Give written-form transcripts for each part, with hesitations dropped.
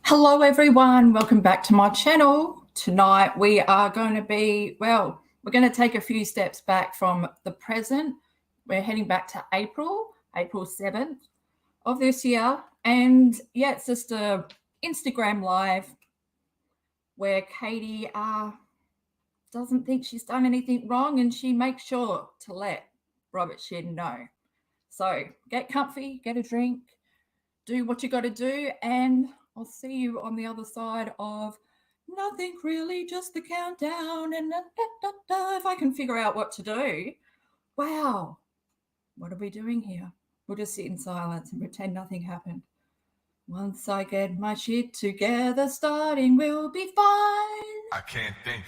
Hello everyone, welcome back to my channel. Tonight we are going to be, we're going to take a few steps back from the present. We're heading back to April 7th of this year. And yeah, it's just a Instagram live where Katie doesn't think she's done anything wrong and she makes sure to let Robert SHIN know. So get comfy, get a drink, do what you got to do, and I'll see you on the other side of nothing really, just the countdown and if I can figure out what to do. Wow, what are we doing here? We'll just sit in silence and pretend nothing happened. Once I get my shit together, starting will be fine. I can't think.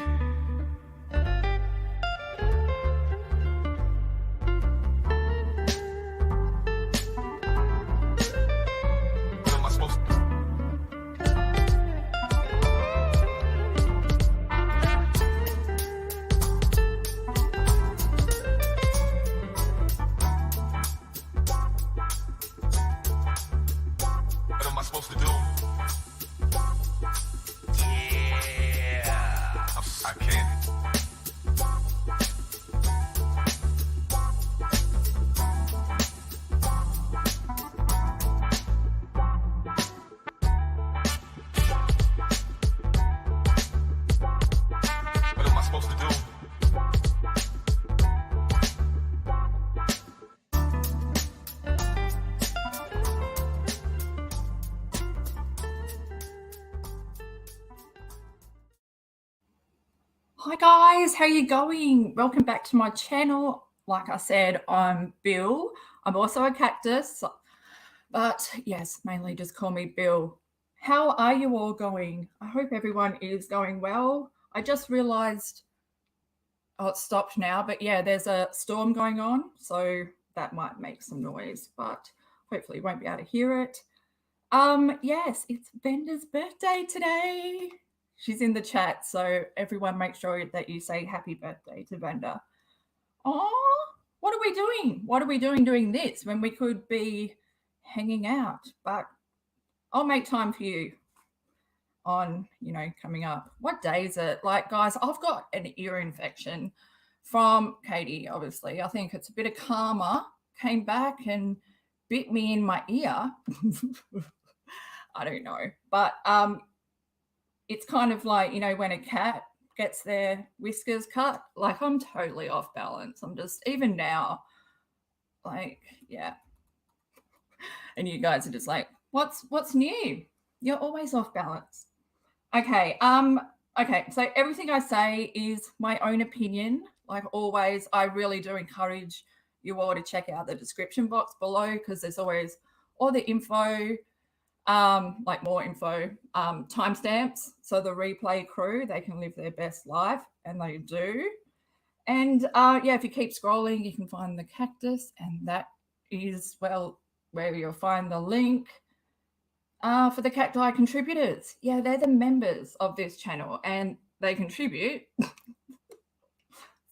Hi guys, how you going? Welcome back to my channel. Like I said, I'm Bill. I'm also a cactus, but yes, mainly just call me Bill. How are you all going? I hope everyone is going well. I just realized, oh, it stopped now, but yeah, there's a storm going on, so that might make some noise, but hopefully you won't be able to hear it. Yes, it's Benda's birthday today. She's in the chat, so everyone make sure that you say happy birthday to Vanda. Oh, what are we doing? What are we doing this when we could be hanging out? But I'll make time for you on, coming up. What day is it? Like, guys, I've got an ear infection from Katie, obviously. I think it's a bit of karma. Came back and bit me in my ear. I don't know. But it's kind of like, when a cat gets their whiskers cut, like I'm totally off balance. I'm just, even now, like, yeah. And you guys are just like, what's new? You're always off balance. Okay. Okay. So everything I say is my own opinion. Like always, I really do encourage you all to check out the description box below because there's always all the info, like more info, timestamps. So the replay crew, they can live their best life, and they do. And yeah, if you keep scrolling, you can find the cactus, and that is, well, where you'll find the link for the cacti contributors. Yeah, they're the members of this channel, and they contribute.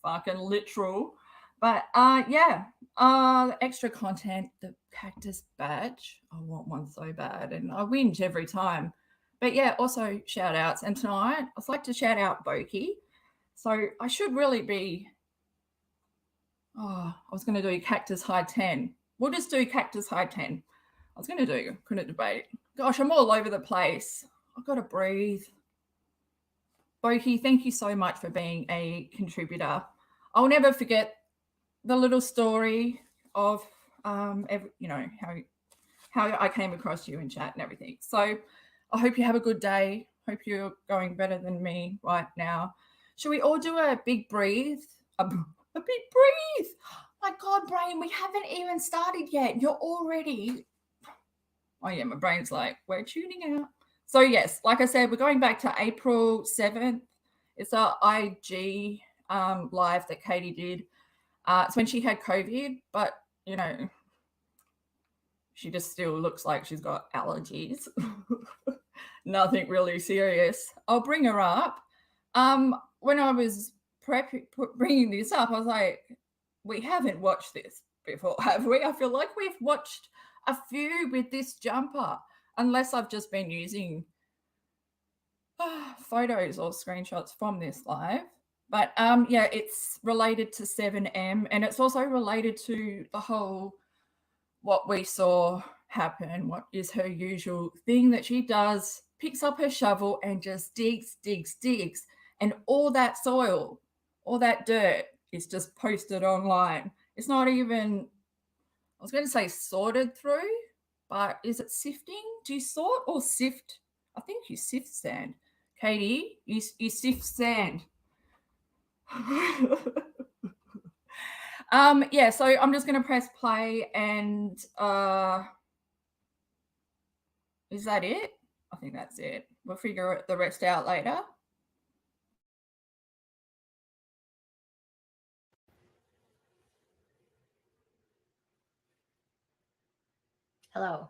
Fucking literal. But yeah, extra content, the cactus badge. I want one so bad, and I whinge every time. But yeah, also shout outs. And tonight, I'd like to shout out Boki. So I should really be, I was going to do Cactus High 10. We'll just do Cactus High 10. I was going to do, couldn't debate. Gosh, I'm all over the place. I've got to breathe. Boki, thank you so much for being a contributor. I'll never forget the little story of, how I came across you in chat and everything. So I hope you have a good day. Hope you're going better than me right now. Should we all do a big breathe? A big breathe. My God, brain, we haven't even started yet. You're already. Oh yeah, my brain's like, we're tuning out. So yes, like I said, we're going back to April 7th. It's our IG live that Katie did. It's when she had COVID, but she just still looks like she's got allergies. Nothing really serious. I'll bring her up. When I was bringing this up, I was like, we haven't watched this before, have we? I feel like we've watched a few with this jumper, unless I've just been using photos or screenshots from this live. But yeah, it's related to 7M, and it's also related to the whole what we saw happen, what is her usual thing that she does, picks up her shovel and just digs, and all that soil, all that dirt is just posted online. It's not even, I was going to say sorted through, but is it sifting? Do you sort or sift? I think you sift sand. Katie, you sift sand. Yeah, so I'm just going to press play and is that it? I think that's it. We'll figure the rest out later. Hello.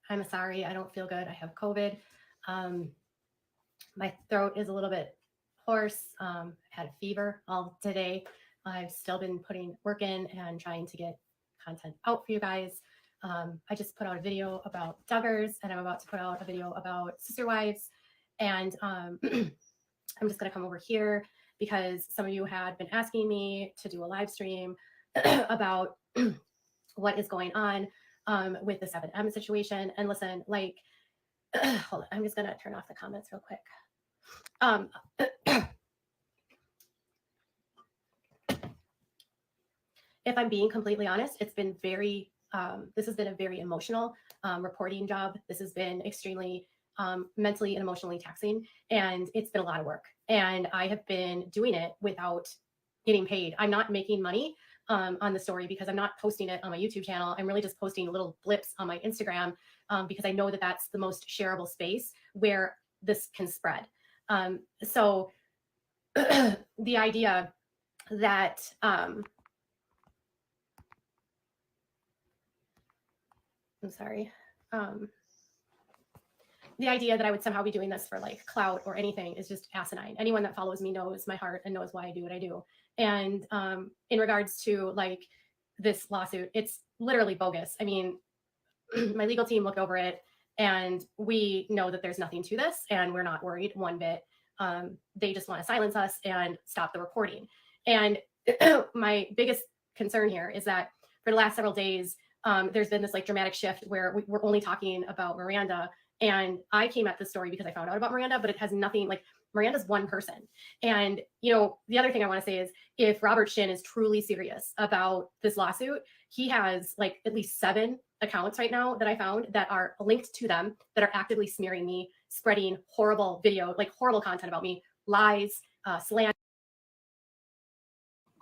I'm sorry, I don't feel good. I have COVID. My throat is a little bit hoarse. I had a fever all today. I've still been putting work in and trying to get content out for you guys. I just put out a video about Duggars, and I'm about to put out a video about Sister Wives. And I'm just going to come over here because some of you had been asking me to do a live stream about what is going on with the 7M situation. And listen, like, hold on, I'm just going to turn off the comments real quick. If I'm being completely honest, it's been very, this has been a very emotional reporting job. This has been extremely mentally and emotionally taxing, and it's been a lot of work. And I have been doing it without getting paid. I'm not making money on the story because I'm not posting it on my YouTube channel. I'm really just posting little blips on my Instagram because I know that that's the most shareable space where this can spread. So the idea that I'm sorry. The idea that I would somehow be doing this for like clout or anything is just asinine. Anyone that follows me knows my heart and knows why I do what I do. And in regards to like this lawsuit, it's literally bogus. I mean, my legal team looked over it and we know that there's nothing to this and we're not worried one bit. They just want to silence us and stop the reporting. And my biggest concern here is that for the last several days, there's been this like dramatic shift where we're only talking about Miranda. And I came at this story because I found out about Miranda, but it has nothing, like Miranda's one person. And, you know, the other thing I want to say is if Robert SHIN is truly serious about this lawsuit, he has like at least 7 accounts right now that I found that are linked to them that are actively smearing me, spreading horrible video, like horrible content about me, lies, slander.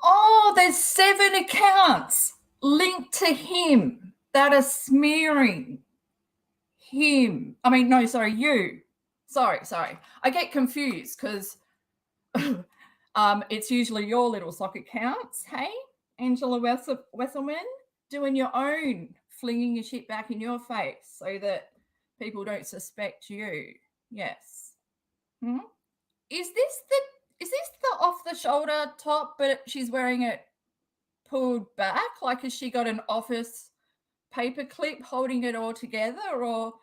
Oh, there's 7 accounts linked to him that are smearing him. I mean, no, sorry, you. Sorry. I get confused because it's usually your little sock accounts, hey? Angela Wesselman, doing your own, flinging your shit back in your face so that people don't suspect you. Yes. Is this the off the shoulder top, but she's wearing it pulled back? Like, has she got an office paper clip holding it all together, or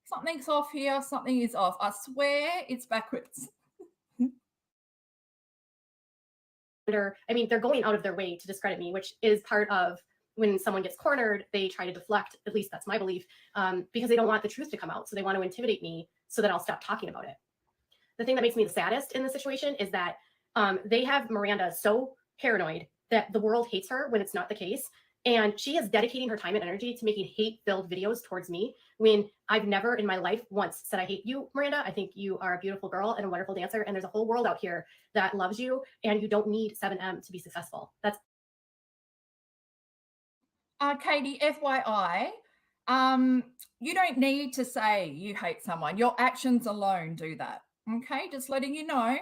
something's off here? Something is off. I swear it's backwards. I mean, they're going out of their way to discredit me, which is part of when someone gets cornered, they try to deflect, at least that's my belief, because they don't want the truth to come out. So they want to intimidate me so that I'll stop talking about it. The thing that makes me the saddest in this situation is that they have Miranda so paranoid that the world hates her when it's not the case. And she is dedicating her time and energy to making hate-filled videos towards me when I've never in my life once said I hate you, Miranda. I think you are a beautiful girl and a wonderful dancer. And there's a whole world out here that loves you, and you don't need 7M to be successful. That's Katie, FYI, you don't need to say you hate someone. Your actions alone do that. Okay, just letting you know.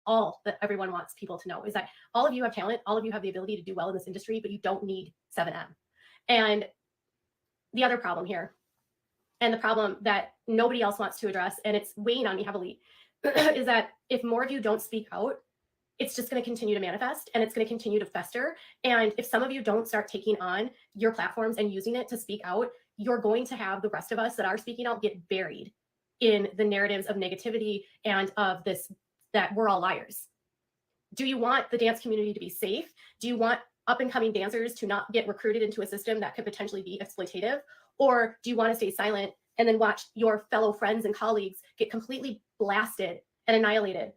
All that everyone wants people to know is that all of you have talent, all of you have the ability to do well in this industry, but you don't need 7M. And the other problem here, and the problem that nobody else wants to address, and it's weighing on me heavily, is that if more of you don't speak out, it's just going to continue to manifest and it's going to continue to fester. And if some of you don't start taking on your platforms and using it to speak out, you're going to have the rest of us that are speaking out get buried in the narratives of negativity and of this, that we're all liars. Do you want the dance community to be safe? Do you want up and coming dancers to not get recruited into a system that could potentially be exploitative? Or do you want to stay silent and then watch your fellow friends and colleagues get completely blasted and annihilated?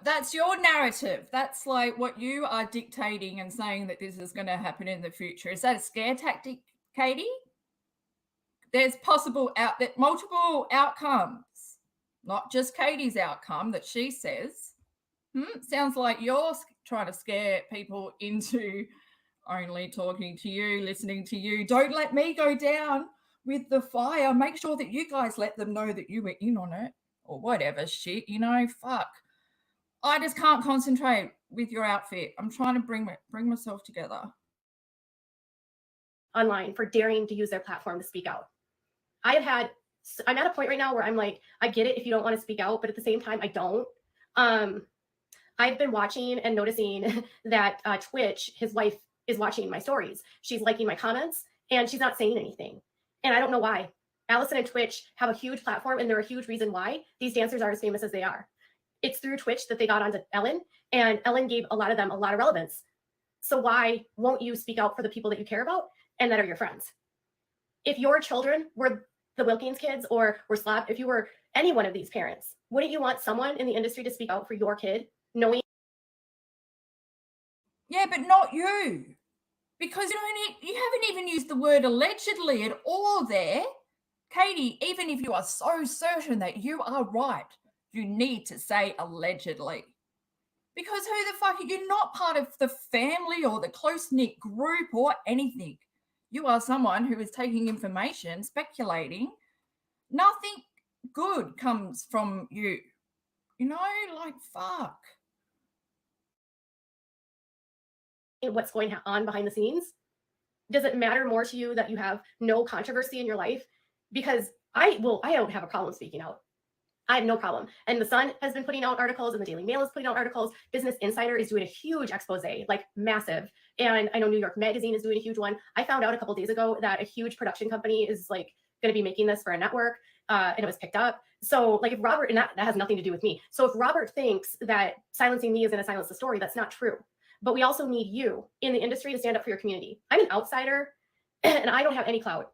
That's your narrative. That's like what you are dictating and saying that this is going to happen in the future. Is that a scare tactic, Katie? There's multiple outcomes, not just Katie's outcome that she says. Sounds like you're trying to scare people into only talking to you, listening to you. Don't let me go down with the fire. Make sure that you guys let them know that you were in on it or whatever shit, you know, fuck. I just can't concentrate with your outfit. I'm trying to bring myself together. Online for daring to use their platform to speak out. I'm at a point right now where I'm like, I get it if you don't want to speak out, but at the same time, I don't. I've been watching and noticing that Twitch, his wife is watching my stories. She's liking my comments and she's not saying anything. And I don't know why. Allison and Twitch have a huge platform and they're a huge reason why these dancers are as famous as they are. It's through Twitch that they got onto Ellen, and Ellen gave a lot of them a lot of relevance. So why won't you speak out for the people that you care about and that are your friends? If your children were the Wilkins kids or were slapped, if you were any one of these parents, wouldn't you want someone in the industry to speak out for your kid, knowing? Yeah, but not you. Because you haven't even used the word allegedly at all there. Katie, even if you are so certain that you are right, you need to say allegedly. Because who the fuck, you're not part of the family or the close-knit group or anything. You are someone who is taking information, speculating. Nothing good comes from you. You know, like, fuck. What's going on behind the scenes? Does it matter more to you that you have no controversy in your life? Because I don't have a problem speaking out. I have no problem. And the Sun has been putting out articles and the Daily Mail is putting out articles. Business Insider is doing a huge expose, like massive. And I know New York Magazine is doing a huge one. I found out a couple days ago that a huge production company is like going to be making this for a network, and it was picked up. So like if Robert, and that has nothing to do with me. So if Robert thinks that silencing me is going to silence the story, that's not true. But we also need you in the industry to stand up for your community. I'm an outsider and I don't have any clout.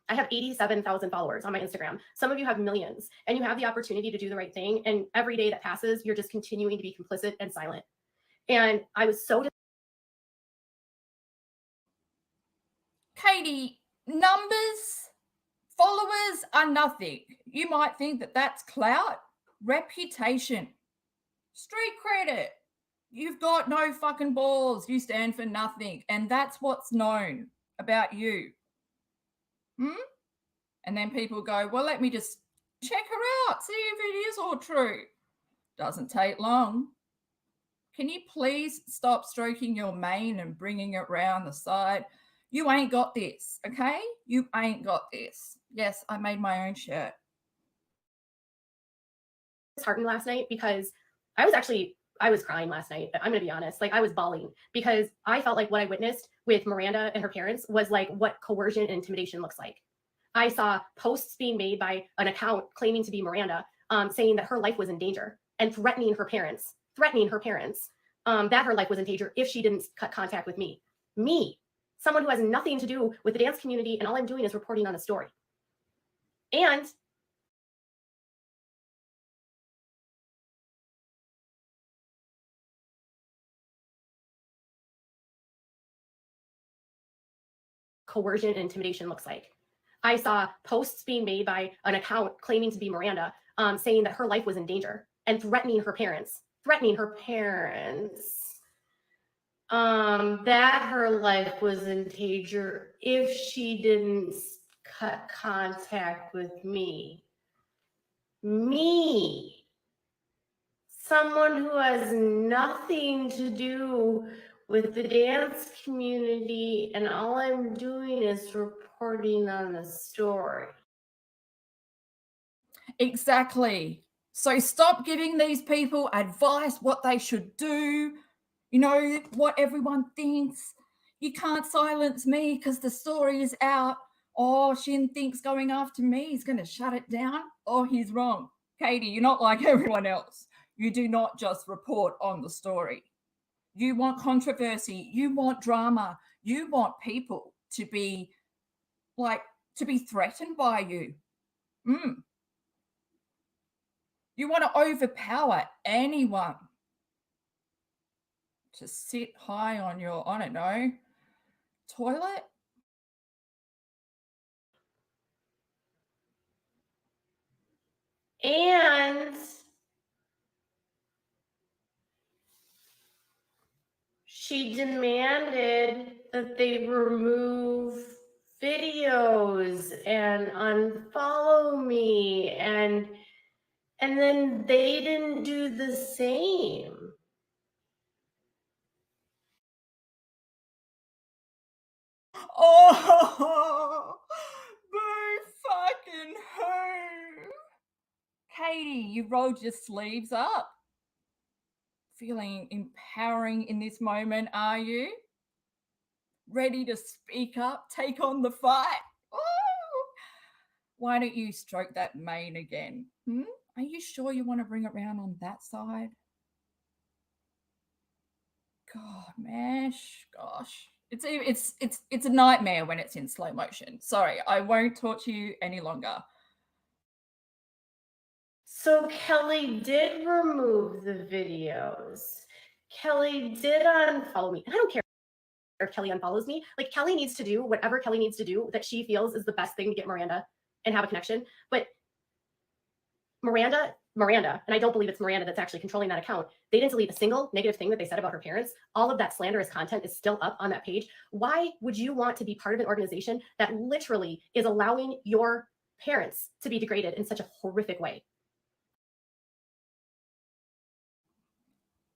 I have 87,000 followers on my Instagram. Some of you have millions, and you have the opportunity to do the right thing. And every day that passes, you're just continuing to be complicit and silent. And I was so... Katie, numbers, followers are nothing. You might think that that's clout, reputation, street credit. You've got no fucking balls. You stand for nothing. And that's what's known about you. And then people go, well, let me just check her out, see if it is all true. Doesn't take long. Can you please stop stroking your mane and bringing it round the side? You ain't got this, okay? You ain't got this. Yes, I made my own shirt. Disheartened last night because I was crying last night. I'm going to be honest. Like I was bawling because I felt like what I witnessed with Miranda and her parents was like what coercion and intimidation looks like. I saw posts being made by an account claiming to be Miranda, saying that her life was in danger and threatening her parents that her life was in danger if she didn't cut contact with me, someone who has nothing to do with the dance community. And all I'm doing is reporting on a story. And coercion and intimidation looks like. I saw posts being made by an account claiming to be Miranda, saying that her life was in danger and threatening her parents, that her life was in danger if she didn't cut contact with me, someone who has nothing to do with the dance community, and all I'm doing is reporting on a story. Exactly. So stop giving these people advice what they should do, you know, what everyone thinks. You can't silence me because the story is out. Oh, Shin thinks going after me is going to shut it down. Oh, he's wrong. Katie, you're not like everyone else. You do not just report on the story. You want controversy. You want drama. You want people to be threatened by you. You want to overpower anyone to sit high on your, I don't know, toilet. And she demanded that they remove videos and unfollow me, and then they didn't do the same. Oh, boo fucking who? Katie, you rolled your sleeves up. Feeling empowering in this moment, are you? Ready to speak up, take on the fight? Ooh. Why don't you stroke that mane again? Are you sure you want to bring it round on that side? God, Mash, gosh. It's a nightmare when it's in slow motion. Sorry, I won't torture you any longer. So Kelly did remove the videos. Kelly did unfollow me. I don't care if Kelly unfollows me. Like, Kelly needs to do whatever Kelly needs to do that she feels is the best thing to get Miranda and have a connection. But Miranda, and I don't believe it's Miranda that's actually controlling that account. They didn't delete a single negative thing that they said about her parents. All of that slanderous content is still up on that page. Why would you want to be part of an organization that literally is allowing your parents to be degraded in such a horrific way?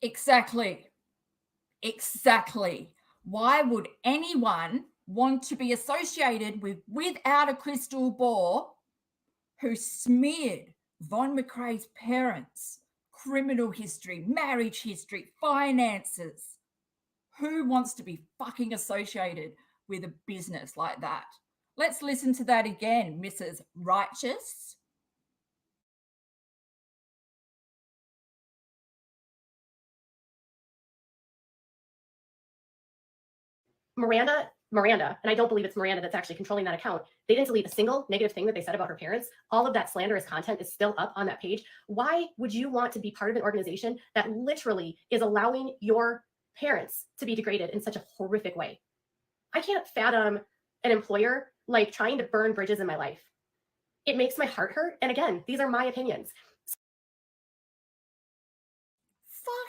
Exactly. Why would anyone want to be associated with Without a Crystal Ball, who smeared Von McCray's parents, criminal history, marriage history, finances? Who wants to be fucking associated with a business like that? Let's listen to that again, Mrs. Righteous. Miranda, and I don't believe it's Miranda that's actually controlling that account. They didn't delete a single negative thing that they said about her parents. All of that slanderous content is still up on that page. Why would you want to be part of an organization that literally is allowing your parents to be degraded in such a horrific way? I can't fathom an employer like trying to burn bridges in my life. It makes my heart hurt. And again, these are my opinions.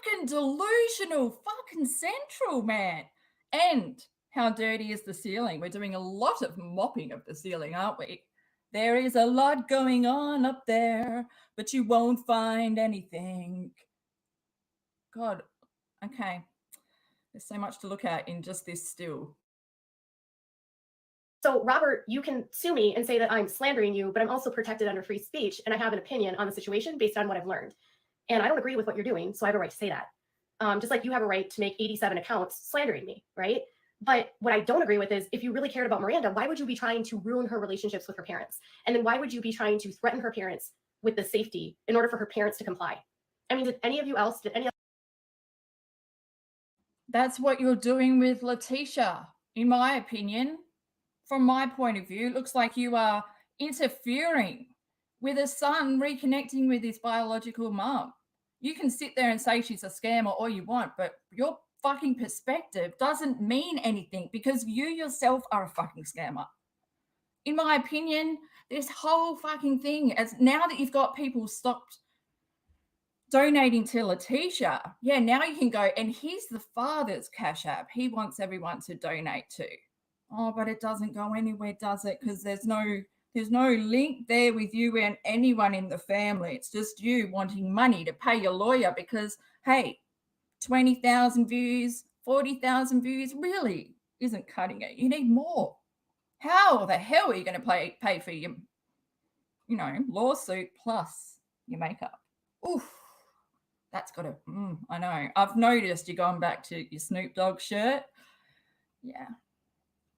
Fucking delusional, fucking central, man. And how dirty is the ceiling? We're doing a lot of mopping of the ceiling, aren't we? There is a lot going on up there, but you won't find anything. God, okay. There's so much to look at in just this still. So, Robert, you can sue me and say that I'm slandering you, but I'm also protected under free speech, and I have an opinion on the situation based on what I've learned. And I don't agree with what you're doing, so I have a right to say that. Just like you have a right to make 87 accounts slandering me, right? But what I don't agree with is, if you really cared about Miranda, why would you be trying to ruin her relationships with her parents? And then why would you be trying to threaten her parents with the safety in order for her parents to comply? I mean, did any That's what you're doing with Letitia, in my opinion. From my point of view, it looks like you are interfering with a son reconnecting with his biological mum. You can sit there and say she's a scammer all you want, but your fucking perspective doesn't mean anything because you yourself are a fucking scammer. In my opinion, this whole fucking thing, as now that you've got people stopped donating to Letitia, yeah, now you can go, and here's the father's Cash App. He wants everyone to donate to. Oh, but it doesn't go anywhere, does it? Because there's no link there with you and anyone in the family. It's just you wanting money to pay your lawyer because, hey, 20,000 views, 40,000 views really isn't cutting it. You need more. How the hell are you going to pay for your, lawsuit plus your makeup? Oof. That's got to, I know. I've noticed you're going back to your Snoop Dogg shirt. Yeah.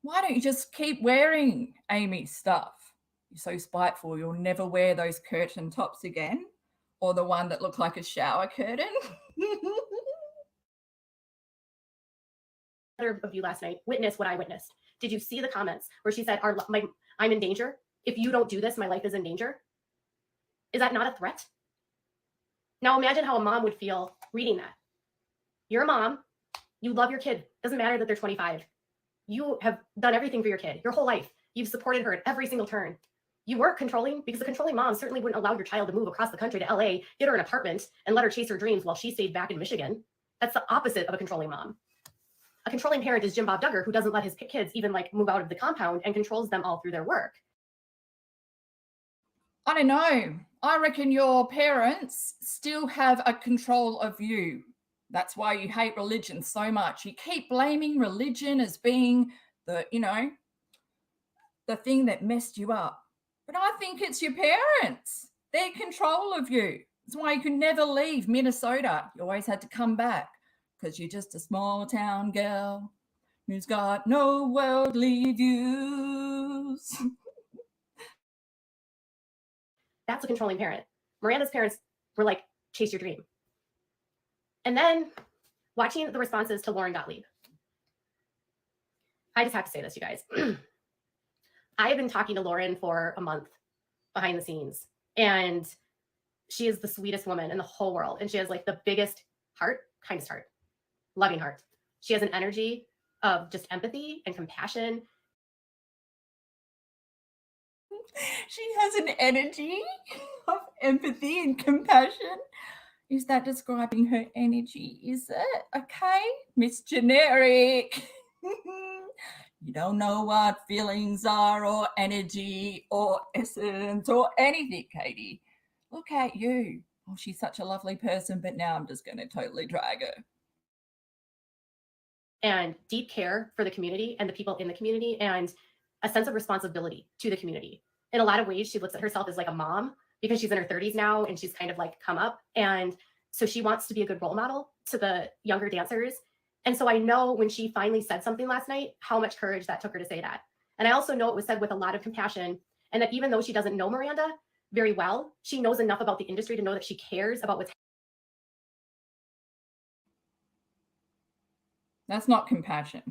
Why don't you just keep wearing Amy's stuff? You're so spiteful, you'll never wear those curtain tops again, or the one that looked like a shower curtain. Of you last night witnessed what I witnessed. Did you see the comments where she said, I'm in danger? If you don't do this, my life is in danger? Is that not a threat? Now imagine how a mom would feel reading that. You're a mom. You love your kid. Doesn't matter that they're 25. You have done everything for your kid your whole life. You've supported her at every single turn. You weren't controlling, because the controlling mom certainly wouldn't allow your child to move across the country to LA, get her an apartment, and let her chase her dreams while she stayed back in Michigan. That's the opposite of a controlling mom. A controlling parent is Jim Bob Duggar, who doesn't let his kids even like move out of the compound and controls them all through their work. I don't know. I reckon your parents still have a control of you. That's why you hate religion so much. You keep blaming religion as being the, the thing that messed you up. But I think it's your parents. They're control of you. That's why you could never leave Minnesota. You always had to come back because you're just a small town girl who's got no worldly views. That's a controlling parent. Miranda's parents were like, chase your dream. And then watching the responses to Lauren Gottlieb. I just have to say this, you guys. I have been talking to Lauren for a month behind the scenes, and she is the sweetest woman in the whole world. And she has like the biggest heart, kindest heart, loving heart. She has an energy of just empathy and compassion. She has an energy of empathy and compassion. Is that describing her energy? Is it? Okay, Miss Generic. You don't know what feelings are, or energy, or essence, or anything, Katie. Look at you. Oh, she's such a lovely person, but now I'm just going to totally drag her. And deep care for the community and the people in the community, and a sense of responsibility to the community. In a lot of ways, she looks at herself as like a mom, because she's in her 30s now and she's kind of like come up. And so she wants to be a good role model to the younger dancers. And so I know when she finally said something last night, how much courage that took her to say that. And I also know it was said with a lot of compassion, and that even though she doesn't know Miranda very well, she knows enough about the industry to know that she cares about what's. That's not compassion.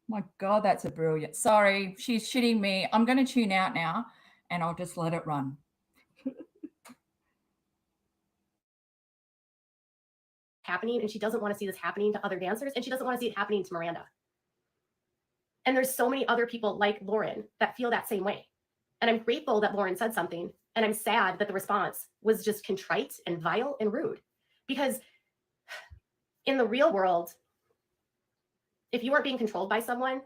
My God, that's a brilliant. Sorry, she's shitting me. I'm going to tune out now and I'll just let it run. Happening, and she doesn't want to see this happening to other dancers, and she doesn't want to see it happening to Miranda. And there's so many other people like Lauren that feel that same way. And I'm grateful that Lauren said something, and I'm sad that the response was just contrite and vile and rude. Because in the real world, if you weren't being controlled by someone,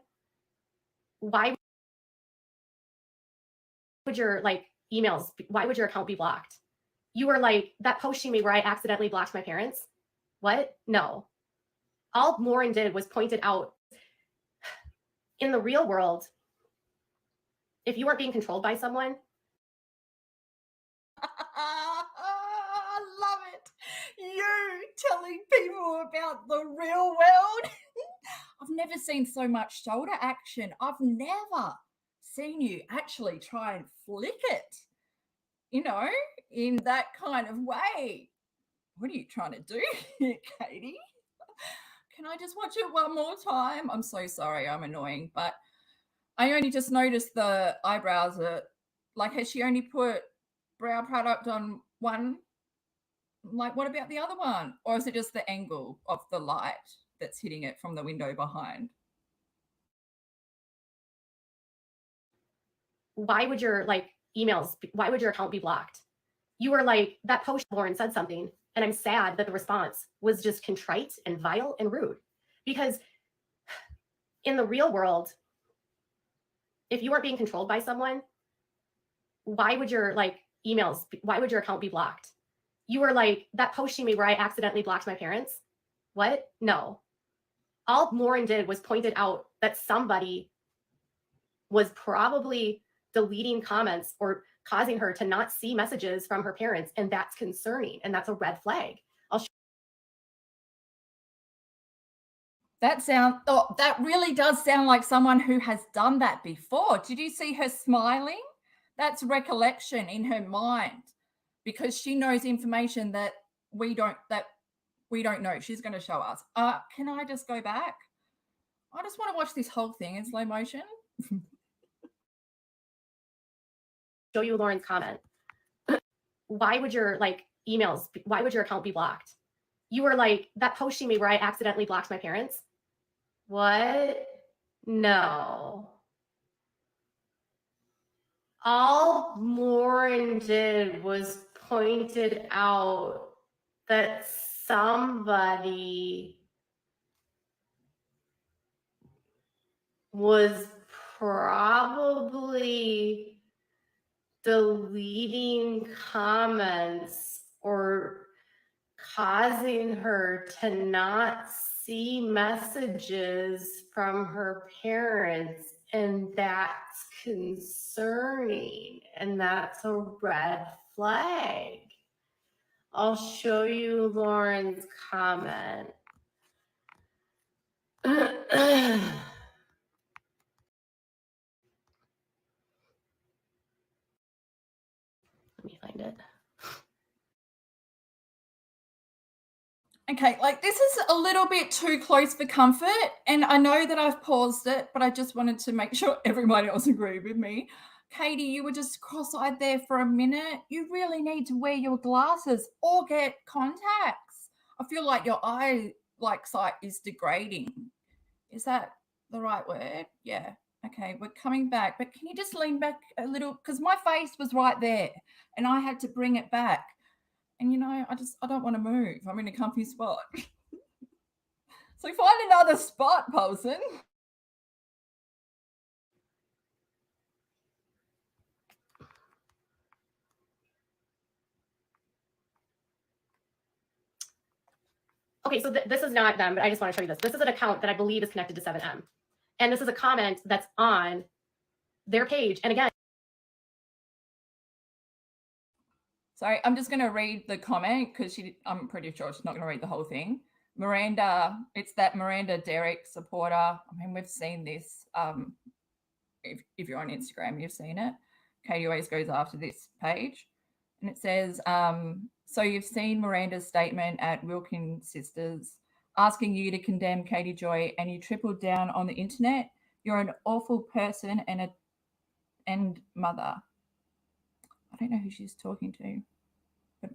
why would your emails, why would your account be blocked? You were like, that post she made where I accidentally blocked my parents. What? No. All Lauren did was pointed out, in the real world, if you weren't being controlled by someone. I love it. You telling people about the real world. I've never seen so much shoulder action. I've never seen you actually try and flick it, in that kind of way. What are you trying to do here, Katie? Can I just watch it one more time? I'm so sorry, I'm annoying, but I only just noticed the eyebrows are has she only put brow product on one? What about the other one? Or is it just the angle of the light that's hitting it from the window behind? Why would your emails, why would your account be blocked? You were like, that post Lauren said something, and I'm sad that the response was just contrite and vile and rude. Because in the real world, if you weren't being controlled by someone, why would your emails, why would your account be blocked? You were like, that post she made where I accidentally blocked my parents. What? No. All Lauren did was pointed out that somebody was probably deleting comments or causing her to not see messages from her parents. And that's concerning. And that's a red flag. That really does sound like someone who has done that before. Did you see her smiling? That's recollection in her mind, because she knows information that we don't know. She's going to show us. Can I just go back? I just want to watch this whole thing in slow motion. Show you Lauren's comment. Why would your emails, why would your account be blocked? You were like, that post she made where I accidentally blocked my parents. What? No. All Lauren did was pointed out that somebody was probably deleting comments or causing her to not see messages from her parents, and that's concerning, and that's a red flag. I'll show you Lauren's comment. Let me find it. Okay, this is a little bit too close for comfort, and I know that I've paused it, but I just wanted to make sure everybody else agreed with me. Katie, you were just cross-eyed there for a minute. You really need to wear your glasses or get contacts. I feel like your eye sight is degrading. Is that the right word? Yeah. Okay, we're coming back, but can you just lean back a little? Because my face was right there and I had to bring it back. And I don't want to move. I'm in a comfy spot. So find another spot, Paulson. Okay, so this is not them, but I just want to show you this. This is an account that I believe is connected to 7M. And this is a comment that's on their page. And again, sorry, I'm just going to read the comment because I'm pretty sure she's not going to read the whole thing. Miranda, it's that Miranda Derrick supporter. I mean, we've seen this. If you're on Instagram, you've seen it. Katie always goes after this page. And it says, so you've seen Miranda's statement at Wilkins Sisters asking you to condemn Katie Joy, and you tripled down on the internet. You're an awful person and mother. I don't know who she's talking to. But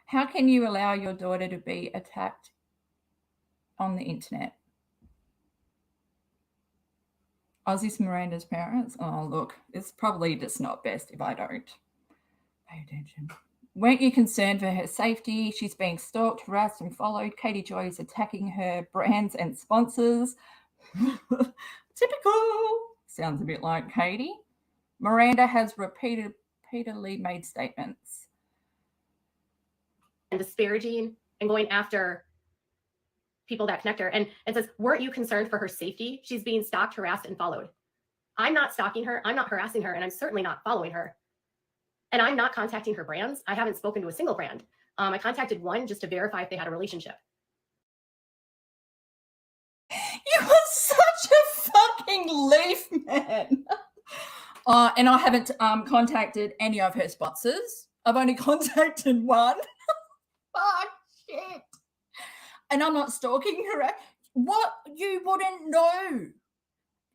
how can you allow your daughter to be attacked on the internet? Oh, is this Miranda's parents? Oh, look, it's probably just not best if I don't pay attention. Weren't you concerned for her safety? She's being stalked, harassed, and followed. Katie Joy is attacking her brands and sponsors. Typical. Sounds a bit like Katie. Miranda has repeatedly made statements. And disparaging and going after people that connect her. And it says, weren't you concerned for her safety? She's being stalked, harassed, and followed. I'm not stalking her. I'm not harassing her. And I'm certainly not following her. And I'm not contacting her brands. I haven't spoken to a single brand. I contacted one just to verify if they had a relationship. You are such a fucking leaf, man. And I haven't contacted any of her sponsors. I've only contacted one. Fuck, shit. And I'm not stalking her. What? You wouldn't know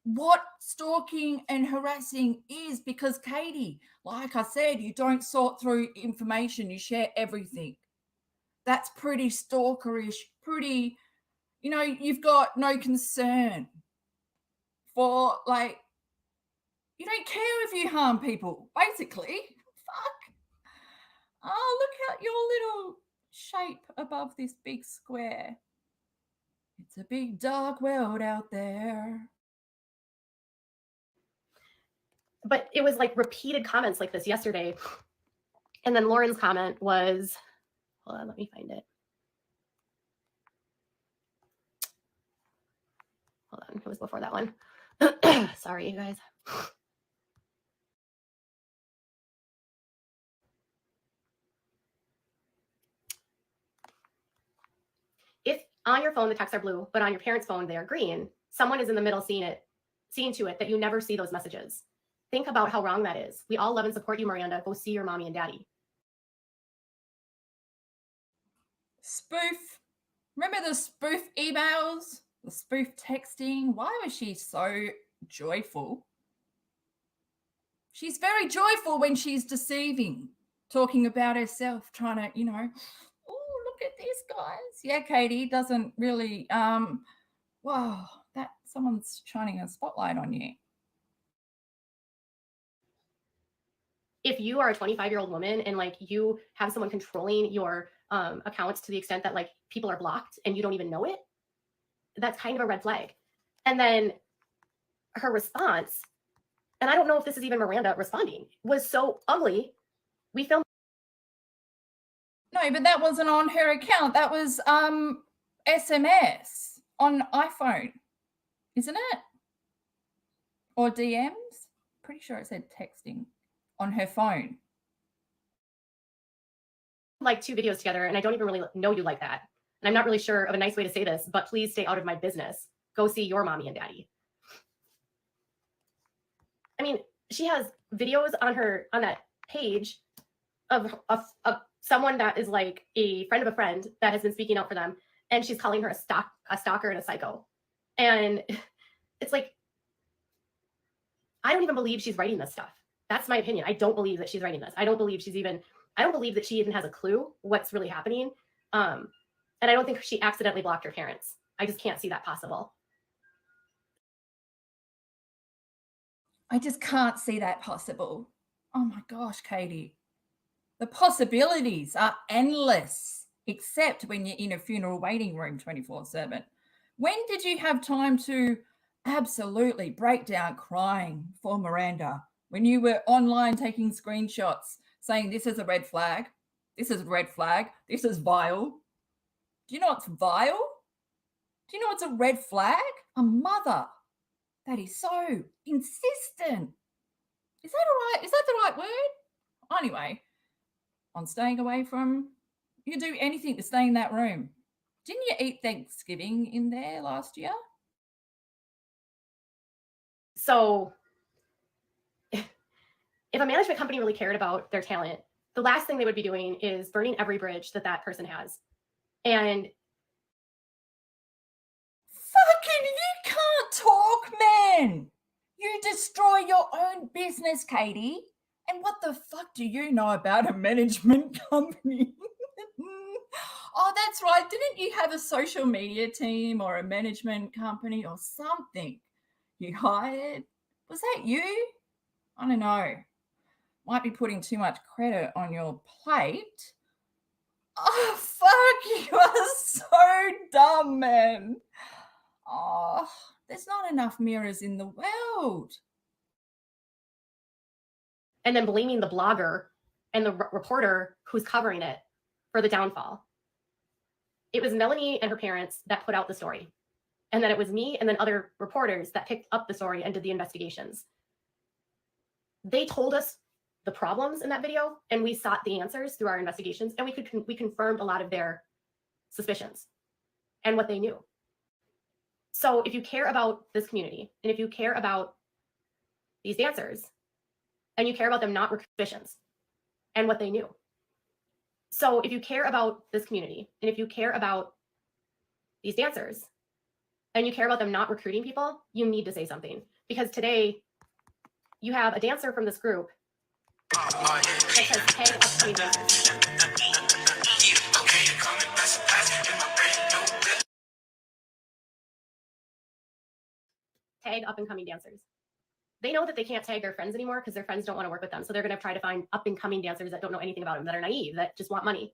what stalking and harassing is, because Katie, like I said, you don't sort through information. You share everything. That's pretty stalkerish, pretty, you've got no concern for, you don't care if you harm people, basically. Fuck. Oh, look at your little shape above this big square. It's a big dark world out there. But it was repeated comments like this yesterday. And then Lauren's comment was, hold on, let me find it. Hold on, it was before that one. Sorry, you guys. On your phone, the texts are blue, but on your parents' phone, they are green. Someone is in the middle seeing to it that you never see those messages. Think about how wrong that is. We all love and support you, Miranda. Go see your mommy and daddy. Spoof. Remember the spoof emails, the spoof texting? Why was she so joyful? She's very joyful when she's deceiving, talking about herself, trying to, oh, look at this, guys. Yeah, Katie doesn't really, wow, that someone's shining a spotlight on you. If you are a 25-year-old woman and like you have someone controlling your accounts to the extent that like people are blocked and you don't even know it, that's kind of a red flag. And then her response, and I don't know if this is even Miranda responding, was so ugly. We filmed. No, but that wasn't on her account. That was SMS on iPhone, isn't it? Or DMs? Pretty sure it said texting on her phone. Like 2 videos together, and I don't even really know you like that. And I'm not really sure of a nice way to say this, but please stay out of my business. Go see your mommy and daddy. I mean, she has videos on that page of someone that is like a friend of a friend that has been speaking out for them, and she's calling her a stalker and a psycho. And it's like, I don't even believe she's writing this stuff. That's my opinion. I don't believe that she's writing this. I don't believe that she even has a clue what's really happening. And I don't think she accidentally blocked her parents. I just can't see that possible. I just can't see that possible. Oh my gosh, Katie. The possibilities are endless, except when you're in a funeral waiting room 24/7. When did you have time to absolutely break down crying for Miranda when you were online taking screenshots saying this is a red flag, this is a red flag, this is vile? Do you know what's vile? Do you know what's a red flag? A mother that is so insistent. Is that all right? Is that the right word? Anyway, on staying away from, you do anything to stay in that room. Didn't you eat Thanksgiving in there last year? So if a management company really cared about their talent, the last thing they would be doing is burning every bridge that person has. And fucking, you can't talk, man. You destroy your own business, Katie. And what the fuck do you know about a management company? Oh, that's right. Didn't you have a social media team or a management company or something you hired? Was that you? I don't know. Might be putting too much credit on your plate. Oh, fuck. You are so dumb, man. Oh, there's not enough mirrors in the world. And then blaming the blogger and the reporter who's covering it for the downfall. It was Melanie and her parents that put out the story. And then it was me and then other reporters that picked up the story and did the investigations. They told us the problems in that video, and we sought the answers through our investigations, and we confirmed a lot of their suspicions and what they knew. So if you care about this community, and if you care about these dancers, and you care about them not suspicions and what they knew. So if you care about this community, and if you care about these dancers, and you care about them not recruiting people, you need to say something. Because today, you have a dancer from this group that says, "Hey, upcoming dancers." Tag up and coming dancers. They know that they can't tag their friends anymore because their friends don't want to work with them. So they're going to try to find up and coming dancers that don't know anything about them, that are naive, that just want money.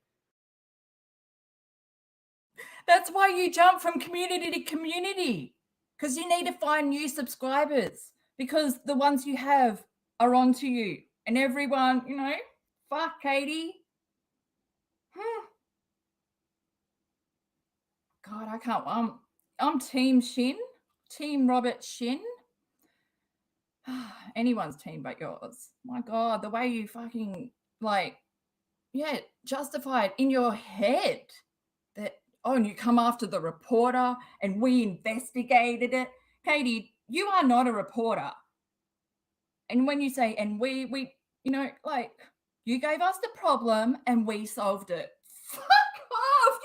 That's why you jump from community to community, because you need to find new subscribers, because the ones you have are onto you, and everyone, fuck Katie. God, I can't. I'm Team Shin, Team Robert Shin. Anyone's team but yours. My God, the way you fucking justify it in your head that, oh, and you come after the reporter and we investigated it. Katie, you are not a reporter. And when you say, and we, you know, like, you gave us the problem and we solved it. Fuck off.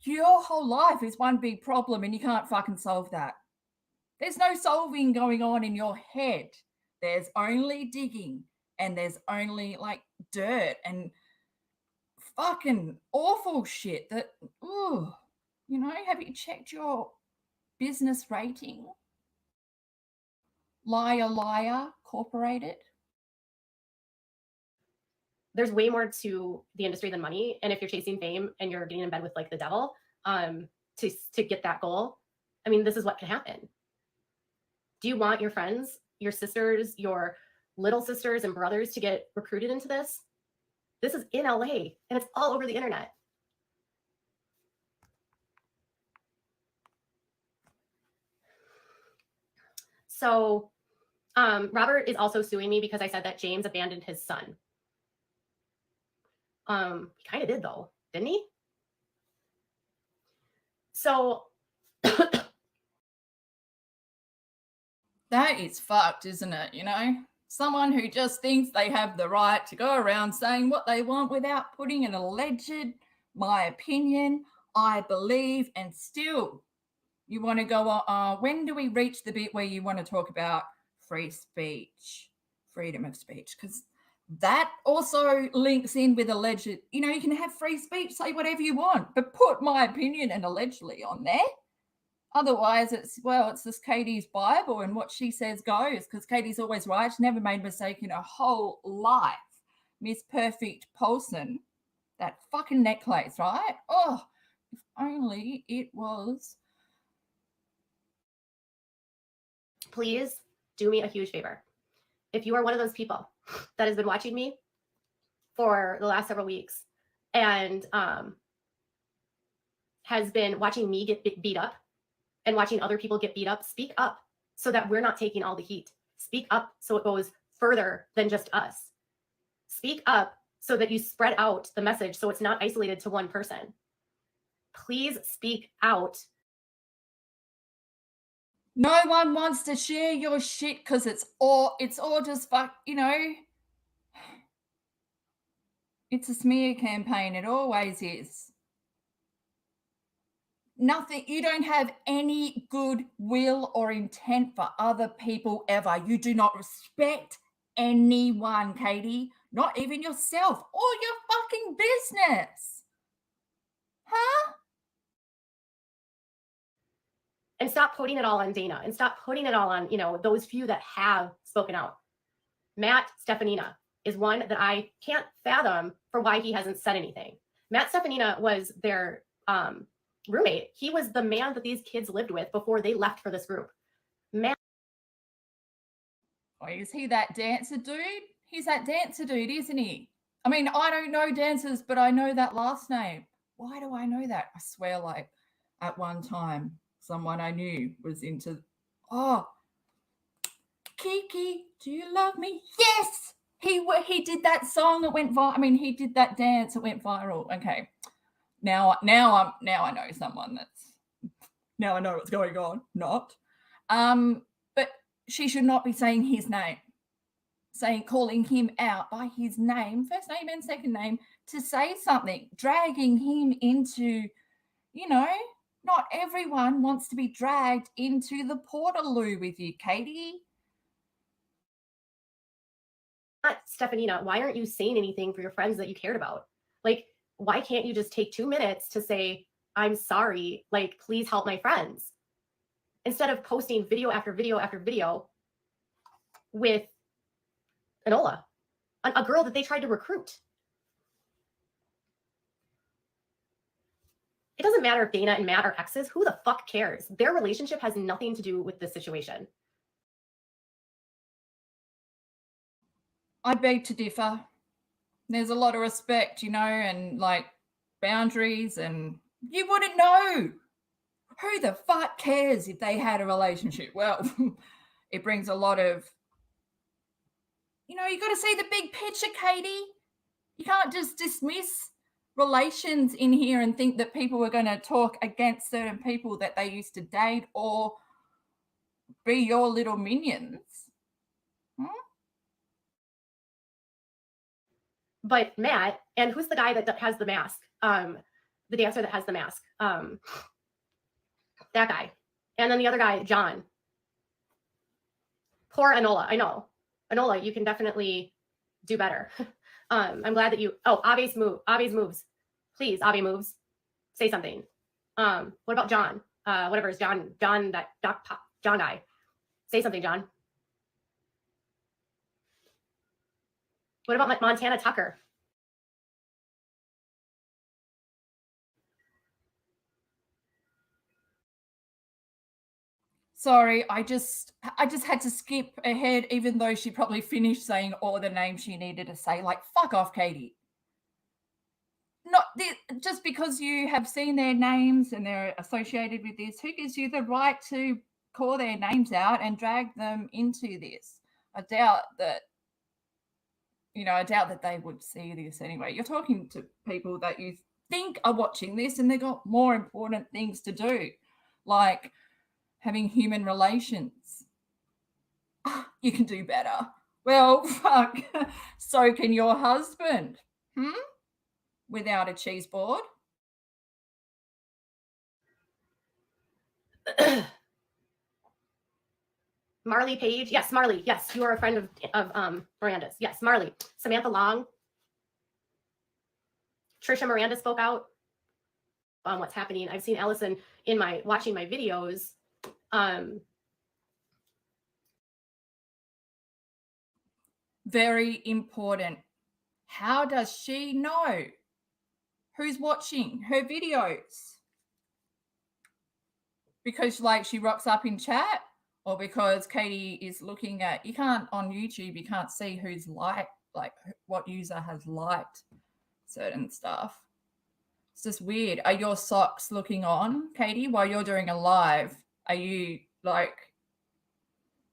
Your whole life is one big problem and you can't fucking solve that. There's no solving going on in your head. There's only digging and there's only like dirt and fucking awful shit that, ooh, you know, have you checked your business rating? Liar Corporated. There's way more to the industry than money. And if you're chasing fame and you're getting in bed with like the devil to get that goal, I mean, this is what can happen. Do you want your friends, your sisters, your little sisters and brothers to get recruited into this? This is in LA and it's all over the internet. So Robert is also suing me because I said that James abandoned his son. He kind of did though, didn't he? So that is fucked, isn't it? You know, someone who just thinks they have the right to go around saying what they want without putting an alleged, my opinion, I believe, and still you want to go on. When do we reach the bit where you want to talk about free speech, freedom of speech? Because that also links in with alleged, you know, you can have free speech, say whatever you want, but put my opinion and allegedly on there. Otherwise, it's, well, it's this Katie's Bible and what she says goes, because Katie's always right. She's never made a mistake in her whole life. Miss Perfect Paulson, that fucking necklace, right? Oh, if only it was. Please do me a huge favor. If you are one of those people that has been watching me for the last several weeks and has been watching me get beat up and watching other people get beat up, speak up so that we're not taking all the heat. Speak up so it goes further than just us. Speak up so that you spread out the message so it's not isolated to one person. Please speak out. No one wants to share your shit because it's all just fuck, you know. It's a smear campaign. It always is. Nothing, you don't have any good will or intent for other people ever. You do not respect anyone, Katie, not even yourself or your fucking business. Huh? And stop putting it all on Dana and stop putting it all on, you know, those few that have spoken out. Matt Stefanina is one that I can't fathom for why he hasn't said anything. Matt Stefanina was their roommate. He was the man that these kids lived with before they left for this group. Matt. Oh, is he that dancer dude? He's that dancer dude, isn't he? I mean, I don't know dancers, but I know that last name. Why do I know that? I swear, like, at one time, someone I knew was into, oh, Kiki, do you love me? Yes! He did that song that went viral. I mean, he did that dance that went viral. Okay. Now I know someone now I know what's going on. Not. But she should not be saying his name. Calling him out by his name, first name and second name, to say something, dragging him into, you know, not everyone wants to be dragged into the Portaloo with you, Katie. Stefanina, why aren't you saying anything for your friends that you cared about? Like, why can't you just take 2 minutes to say, I'm sorry, like, please help my friends? Instead of posting video after video after video with Enola, a girl that they tried to recruit. It doesn't matter if Dana and Matt are exes. Who the fuck cares? Their relationship has nothing to do with this situation. I beg to differ. There's a lot of respect, you know, and like boundaries, and you wouldn't know. Who the fuck cares if they had a relationship? Well, it brings a lot of, you know, you got to see the big picture, Katie. You can't just dismiss relations in here and think that people are going to talk against certain people that they used to date or be your little minions. But Matt, and who's the guy that has the mask? The dancer that has the mask. That guy. And then the other guy, John. Poor Enola. I know. Enola, you can definitely do better. I'm glad that you, Abe's moves. Please, Abe moves. Say something. What about John? Whatever is John that John guy. Say something, John. What about Montana Tucker? Sorry, I just had to skip ahead, even though she probably finished saying all the names she needed to say. Like, fuck off, Katie. Not this, just because you have seen their names and they're associated with this, who gives you the right to call their names out and drag them into this? I doubt that they would see this anyway. You're talking to people that you think are watching this and they've got more important things to do, like having human relations. You can do better. Well, fuck, so can your husband. Without a cheese board. Marley Page. Yes, Marley. Yes, you are a friend of Miranda's. Yes, Marley. Samantha Long. Trisha Miranda spoke out on what's happening. I've seen Allison watching my videos. Very important. How does she know who's watching her videos? Because like she rocks up in chat, or because Katie is looking at, you can't on YouTube, you can't see who's like what user has liked certain stuff. It's just weird. Are your socks looking on, Katie, while you're doing a live? Are you like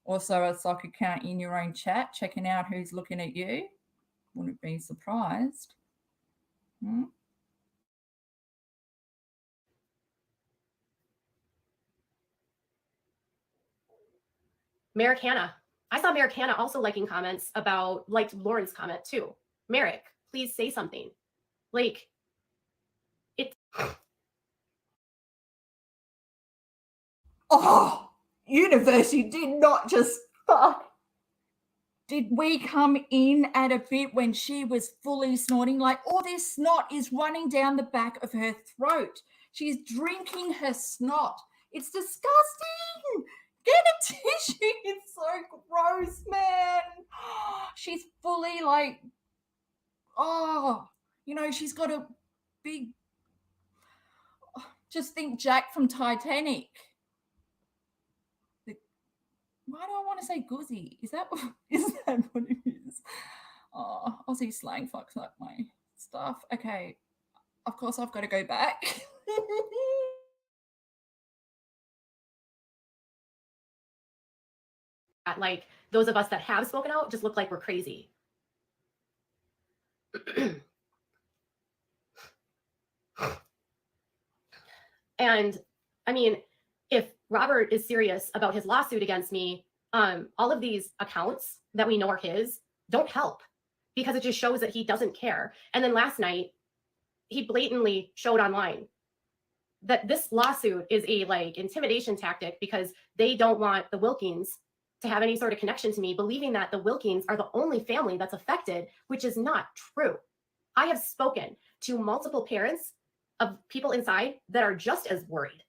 also a sock account in your own chat, checking out who's looking at you? Wouldn't be surprised. Merrick Hannah. I saw Merrick Hannah also liking comments liked Lauren's comment too. Merrick, please say something. Like, it. Oh, University did not just fuck. Did we come in at a bit when she was fully snorting? Like, all this snot is running down the back of her throat. She's drinking her snot. It's disgusting. Get a tissue. It's so gross, man. She's fully like, she's got a big, just think Jack from Titanic. Why do I want to say guzzy? Is that what it is? Oh, Aussie slang fucks up my stuff. Okay, of course I've got to go back. Like, those of us that have spoken out just look like we're crazy. And I mean, if Robert is serious about his lawsuit against me, all of these accounts that we know are his don't help, because it just shows that he doesn't care. And then last night, he blatantly showed online that this lawsuit is a intimidation tactic, because they don't want the Wilkins to have any sort of connection to me, believing that the Wilkins are the only family that's affected, which is not true. I have spoken to multiple parents of people inside that are just as worried.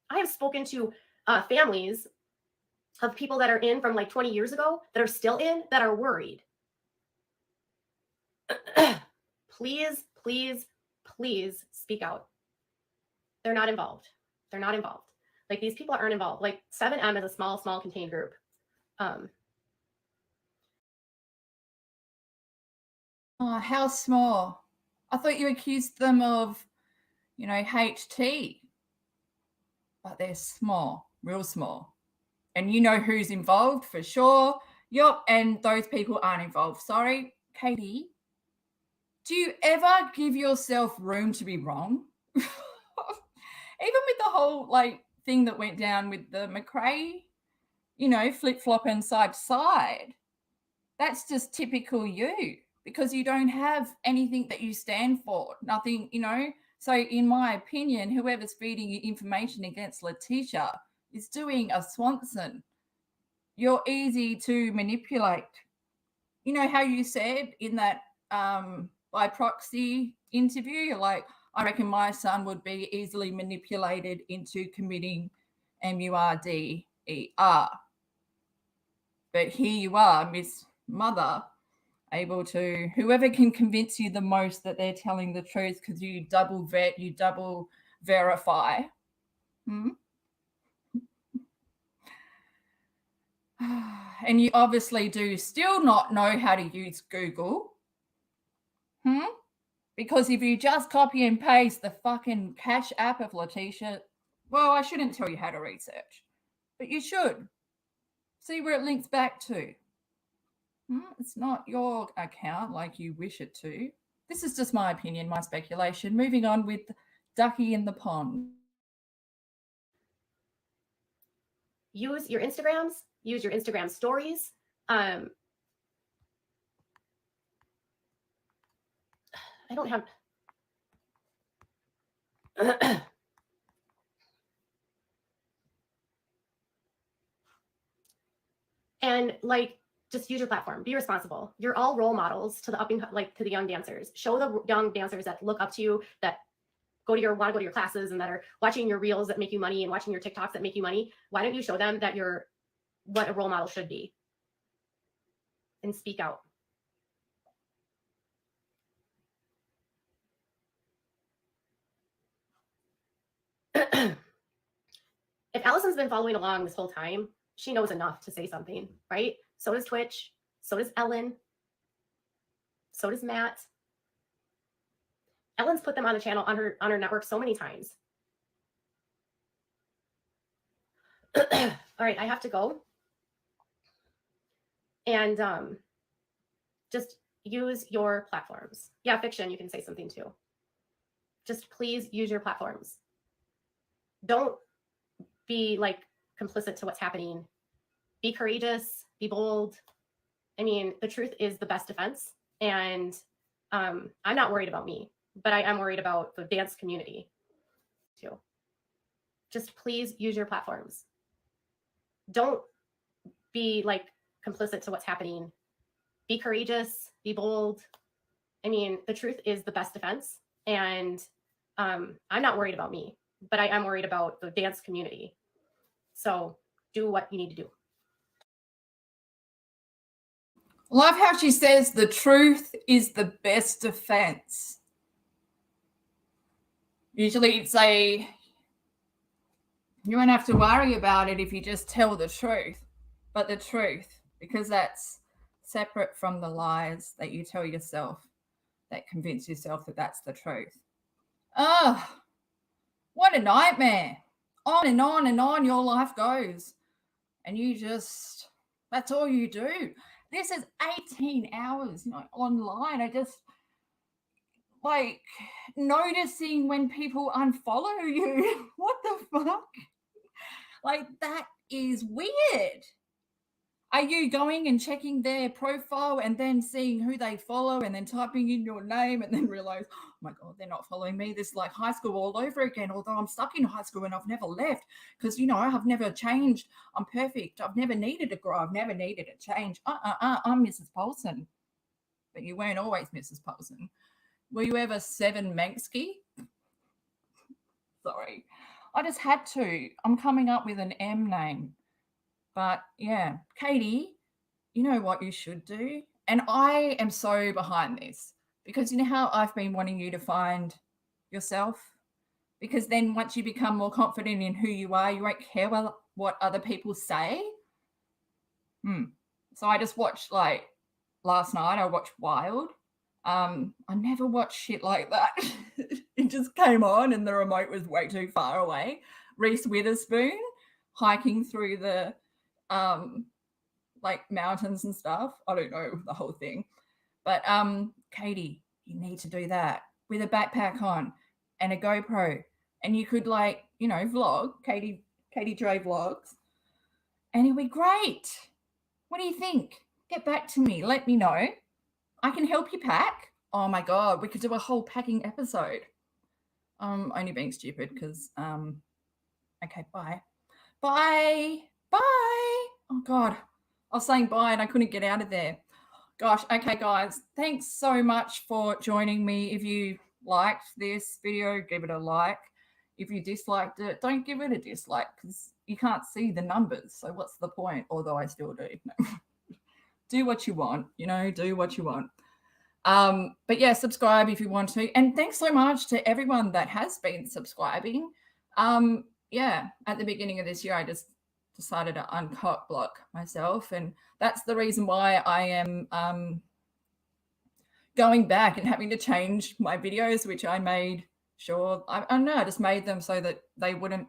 I have spoken to families of people that are in from 20 years ago that are still in, that are worried. Please, please, please speak out. They're not involved. They're not involved. These people aren't involved. 7M is a small contained group. Oh, how small? I thought you accused them of, HT. But they're small, real small. And you know who's involved for sure. Yup, and those people aren't involved. Sorry, Katie. Do you ever give yourself room to be wrong? Even with the whole like thing that went down with the MCCRAY, you know, flip-flopping side to side. That's just typical you, because you don't have anything that you stand for, nothing, you know. So in my opinion, whoever's feeding you information against Letitia is doing a Swanson. You're easy to manipulate. You know how you said in that by proxy interview, you're like, I reckon my son would be easily manipulated into committing MURDER. But here you are, Miss Mother, able to, whoever can convince you the most that they're telling the truth, because you double vet, you double verify. And you obviously do still not know how to use Google. Because if you just copy and paste the fucking Cash app of Letitia, well, I shouldn't tell you how to research, but you should. See where it links back to. It's not your account like you wish it to. This is just my opinion, my speculation. Moving on with Ducky in the Pond. Use your Instagrams, use your Instagram stories. I don't have... And like, just use your platform, be responsible. You're all role models to the to the young dancers. Show the young dancers that look up to you, that want to go to your classes and that are watching your reels that make you money and watching your TikToks that make you money. Why don't you show them that you're what a role model should be and speak out? If Allison's been following along this whole time, she knows enough to say something, right? So does Twitch, so does Ellen, so does Matt. Ellen's put them on the channel on her network so many times. All right, I have to go. And just use your platforms. Yeah, Fiction, you can say something too. Just please use your platforms. Don't be like complicit to what's happening. Be courageous, be bold. I mean, the truth is the best defense. And I'm not worried about me, but I am worried about the dance community too. Just please use your platforms. Don't be like complicit to what's happening. Be courageous, be bold. I mean, the truth is the best defense. And I'm not worried about me, but I am worried about the dance community. So do what you need to do. Love how she says the truth is the best defense. Usually you'd say you won't have to worry about it if you just tell the truth, but the truth, because that's separate from the lies that you tell yourself that convince yourself that that's the truth. Oh, what a nightmare. On and on and on your life goes. And you just, that's all you do. This is 18 hours, you know, online. I just, like, noticing when people unfollow you. What the fuck? Like, that is weird. Are you going and checking their profile and then seeing who they follow and then typing in your name and then realize, oh my God, they're not following me. This is like high school all over again, although I'm stuck in high school and I've never left because, you know, I've never changed. I'm perfect. I've never needed to grow. I've never needed to change. I'm Mrs. Paulson. But you weren't always Mrs. Paulson. Were you ever 7 Manksky? Sorry. I just had to. I'm coming up with an M name. But yeah, Katie, you know what you should do? And I am so behind this because you know how I've been wanting you to find yourself? Because then once you become more confident in who you are, you won't care what other people say. So I just watched, like, last night, I watched Wild. I never watched shit like that. It just came on and the remote was way too far away. Reese Witherspoon hiking through the like mountains and stuff. I don't know the whole thing. But Katie, You need to do that with a backpack on and a GoPro, and you could, like, you know, vlog, Katie Dre vlogs, and it'll be great. What do you think? Get back to me. Let me know. I can help you pack. Oh my God, we could do a whole packing episode. Only being stupid because, okay, bye. Bye. Bye. Oh God, I was saying bye and I couldn't get out of there. Gosh, okay, guys, thanks so much for joining me. If you liked this video, give it a like. If you disliked it, don't give it a dislike because you can't see the numbers. So what's the point? Although I still do. Do what you want, you know, do what you want. But yeah, subscribe if you want to. And thanks so much to everyone that has been subscribing. Yeah, at the beginning of this year, I just decided to uncock block myself. And that's the reason why I am going back and having to change my videos, which I made sure, I don't know, I just made them so that they wouldn't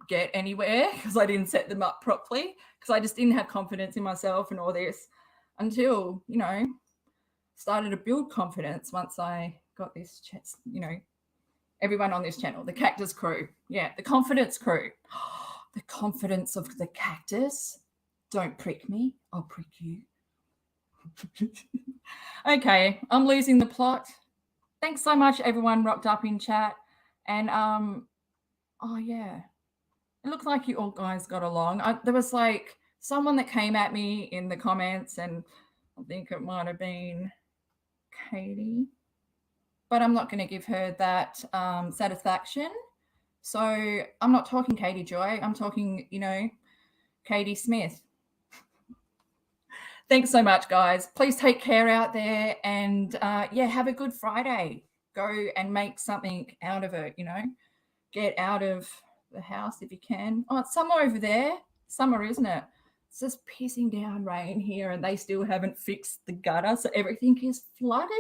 get anywhere because I didn't set them up properly, because I just didn't have confidence in myself and all this until, you know, started to build confidence once I got this, you know, everyone on this channel, the Cactus crew. Yeah, the confidence crew. The confidence of the Cactus. Don't prick me, I'll prick you. Okay, I'm losing the plot. Thanks so much, everyone rocked up in chat. And oh yeah, it looked like you all guys got along. There was like someone that came at me in the comments, and I think it might have been Katie, but I'm not going to give her that satisfaction. So I'm not talking Katie Joy. I'm talking, you know, Katie Smith. Thanks so much, guys. Please take care out there, and yeah, have a good Friday. Go and make something out of it, you know. Get out of the house if you can. Oh, it's summer over there. Summer, isn't it? It's just pissing down rain here, and they still haven't fixed the gutter, so everything is flooded,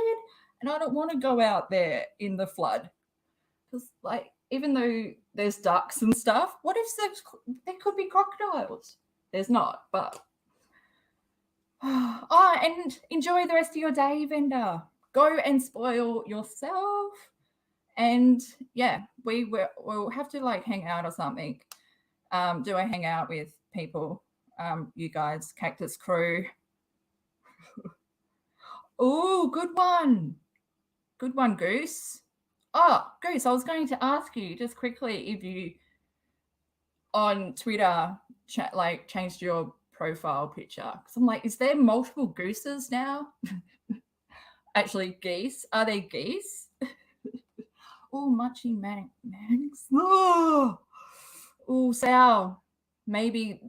and I don't want to go out there in the flood because, like, even though there's ducks and stuff, what if there could be crocodiles? There's not, but oh, and enjoy the rest of your day, vendor. Go and spoil yourself. And yeah, we'll have to like hang out or something. Do I hang out with people? You guys, Cactus crew. Oh, good one. Good one, Goose. Oh, Goose, I was going to ask you just quickly if you on Twitter changed your profile picture, because I'm like, is there multiple gooses now? Actually, geese. Are they geese? Oh, Muchy Mags. Oh, Sal. Maybe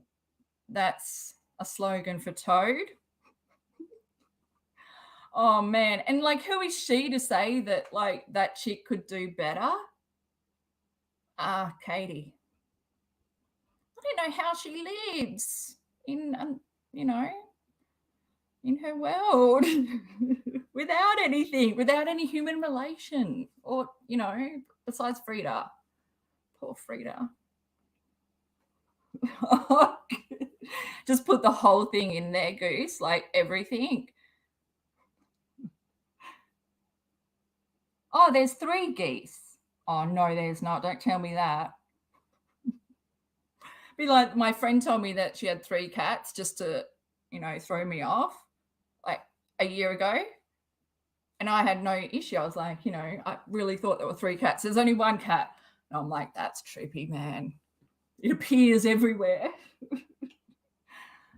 that's a slogan for Toad. Oh man, and like, who is she to say that like that chick could do better? Katie. I don't know how she lives in, you know, in her world without anything, without any human relation, or, you know, besides Frida. Poor Frida. Just put the whole thing in there, Goose, like everything. Oh, there's 3 geese. Oh, no, there's not. Don't tell me that. Be like, my friend told me that she had 3 cats just to, you know, throw me off like a year ago. And I had no issue. I was like, you know, I really thought there were 3 cats. There's only 1 cat. And I'm like, that's trippy, man. It appears everywhere.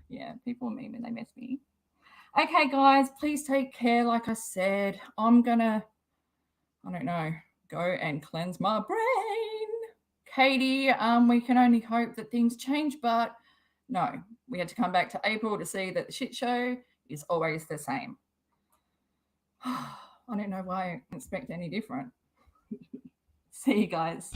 Yeah, people meme and they miss me. Okay, guys, please take care. Like I said, I'm gonna, I don't know, go and cleanse my brain. Katie, we can only hope that things change, but no, we had to come back to April to see that the shit show is always the same. I don't know why I expect any different. See you guys.